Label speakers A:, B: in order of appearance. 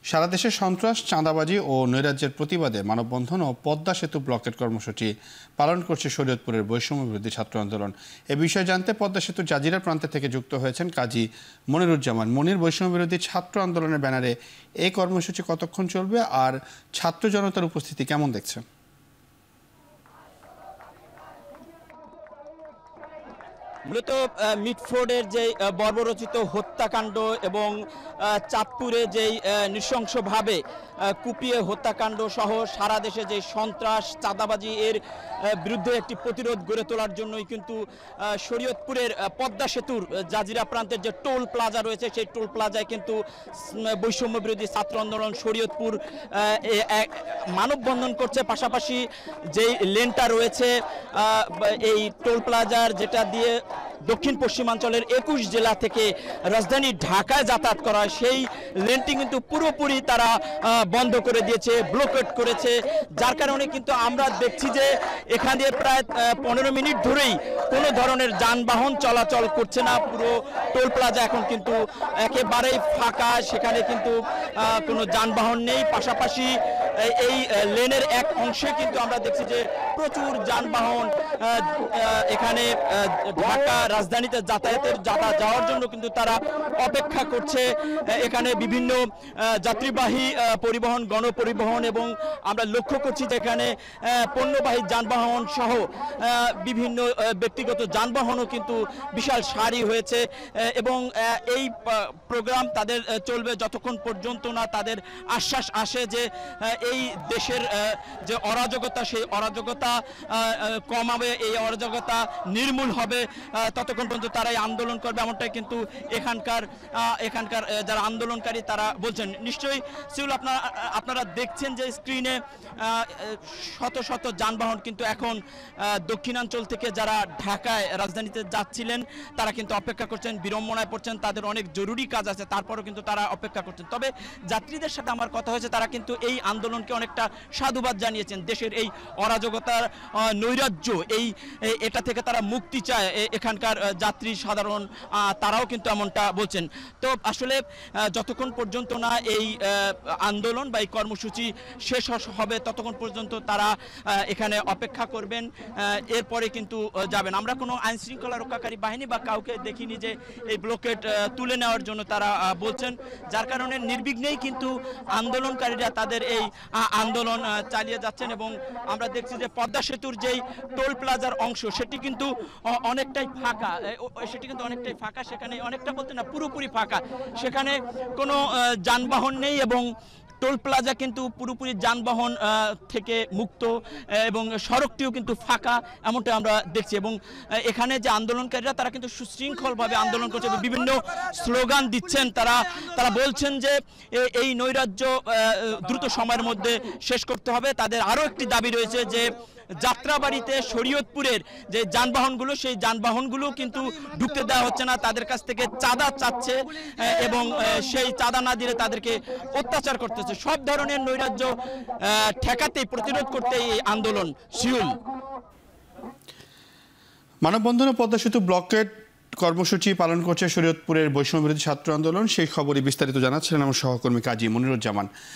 A: সারা দেশে সন্ত্রাস, চাঁদাবাজি ও নৈরাজ্যের প্রতিবাদে মানববন্ধন ও পদ্মা সেতু ব্লকেট কর্মসূচি পালন করছে শরীয়তপুরের বৈষম্য বিরোধী ছাত্র আন্দোলন। এ বিষয়ে জানতে পদ্মা সেতুর জাজিরা প্রান্তে থেকে যুক্ত হয়েছেন কাজী মনিরুজ্জামান। মনির, বৈষম্য বিরোধী ছাত্র আন্দোলনের ব্যানারে এই কর্মসূচি কতক্ষণ চলবে আর ছাত্র জনতার উপস্থিতি কেমন দেখছে?
B: মূলত মিটফোর্ডের যে বর্বরচিত হত্যাকাণ্ড এবং চাঁদপুরে যেই নৃশংসভাবে কুপিয়ে হত্যাকাণ্ড সহ সারা দেশে যে সন্ত্রাস, চাঁদাবাজি এর বিরুদ্ধে একটি প্রতিরোধ গড়ে তোলার জন্যই কিন্তু শরীয়তপুরের পদ্মা সেতুর জাজিরা প্রান্তের যে টোল প্লাজা রয়েছে সেই টোল প্লাজায় কিন্তু বৈষম্য বিরোধী ছাত্র আন্দোলন শরীয়তপুর মানববন্ধন করছে। পাশাপাশি যেই লেনটা রয়েছে এই টোল প্লাজার, যেটা দিয়ে দক্ষিণ পশ্চিমাঞ্চলের 21 জেলা থেকে রাজধানী ঢাকায় যাতায়াত করা হয়, সেই লেনটি কিন্তু পুরোপুরি তারা বন্ধ করে দিয়েছে, ব্লকেট করেছে। যার কারণে কিন্তু আমরা দেখছি যে এখান দিয়ে প্রায় 15 মিনিট ধরেই কোনো ধরনের যানবাহন চলাচল করছে না। পুরো টোল প্লাজা এখন কিন্তু একেবারেই ফাঁকা, সেখানে কিন্তু কোনো যানবাহন নেই। পাশাপাশি এই লেনের এক অংশে কিন্তু আমরা দেখছি যে প্রচুর যানবাহন এখানে ঢাকা রাজধানীতে যাওয়ার জন্য কিন্তু তারা অপেক্ষা করছে। এখানে বিভিন্ন যাত্রীবাহী পরিবহন, গণপরিবহন এবং আমরা লক্ষ্য করছি যে এখানে পণ্যবাহী যানবাহন সহ বিভিন্ন ব্যক্তিগত যানবাহনও কিন্তু বিশাল সারি হয়েছে এবং এই প্রোগ্রাম তাদের চলবে যতক্ষণ পর্যন্ত না তাদের আশ্বাস আসে যে এই দেশের যে অরাজকতা, সেই অরাজকতা কমাবে, এই অরাজকতা নির্মূল হবে, ততক্ষণ পর্যন্ত তারা এই আন্দোলন করবে। এমনটাই কিন্তু এখানকার যারা আন্দোলনকারী তারা বলছেন। নিশ্চয়ই সিউল, আপনারা দেখছেন যে স্ক্রিনে শত শত যানবাহন কিন্তু এখন দক্ষিণাঞ্চল থেকে যারা ঢাকায় রাজধানীতে যাচ্ছিলেন তারা কিন্তু অপেক্ষা করছেন, বিড়ম্বনায় পড়ছেন, তাদের অনেক জরুরি কাজ আছে, তারপরও কিন্তু তারা অপেক্ষা করছেন। তবে যাত্রীদের সাথে আমার কথা হয়েছে, তারা কিন্তু এই আন্দোলনকে অনেকটা সাধুবাদ জানিয়েছেন। দেশের এই অরাজকতার, নৈরাজ্য, এটা থেকে তারা মুক্তি চায় এখানকার যাত্রী সাধারণ, তারাও কিন্তু এমনটা বলছেন। তো আসলে যতক্ষণ পর্যন্ত না এই আন্দোলন বা এই কর্মসূচি শেষ হবে ততক্ষণ পর্যন্ত তারা এখানে অপেক্ষা করবেন, এরপরে কিন্তু যাবেন। আমরা কোনো আইন শৃঙ্খলা রক্ষাকারী বাহিনী বা কাউকে দেখিনি যে এই ব্লকেট তুলে নেওয়ার জন্য তারা বলছেন। যার কারণে নির্বিঘ্নেই কিন্তু আন্দোলনকারীরা তাদের এই আন্দোলন চালিয়ে যাচ্ছেন এবং আমরা দেখছি যে পদ্মা সেতুর যেই টোল প্লাজার অংশ সেটি কিন্তু অনেকটাই ফাঁকা, সেখানে অনেকটা বলতে না, পুরোপুরি ফাঁকা, সেখানে কোনো যানবাহন নেই এবং টোল প্লাজা কিন্তু পুরোপুরি যানবাহন থেকে মুক্ত এবং সড়কটিও কিন্তু ফাঁকা, এমনটা আমরা দেখছি। এবং এখানে যে আন্দোলনকারীরা তারা কিন্তু সুশৃঙ্খলভাবে আন্দোলন করছে, বিভিন্ন স্লোগান দিচ্ছেন। তারা বলছেন যে এই নৈরাজ্য দ্রুত সময়ের মধ্যে শেষ করতে হবে। তাদের আরও একটি দাবি রয়েছে যে যাত্রাবাড়িতে শরীয়তপুরের যে যানবাহনগুলো, সেই যানবাহনগুলো কিন্তু ঢুকতে দেওয়া হচ্ছে না, তাদের কাছ থেকে চাঁদা চাচ্ছে এবং সেই চাঁদা না দিলে তাদেরকে অত্যাচার করতেছে। সব ধরনের নৈরাজ্য ঠেকাতে, প্রতিরোধ করতে এই আন্দোলন। শিউল,
A: মানববন্ধন ও পদ্মা সেতু ব্লকেট কর্মসূচি পালন করছে শরীয়তপুরের বৈষম্য বিরোধী ছাত্র আন্দোলন। সেই খবরই বিস্তারিত জানাচ্ছিলেন আমার সহকর্মী কাজী মনিরুজ্জামান।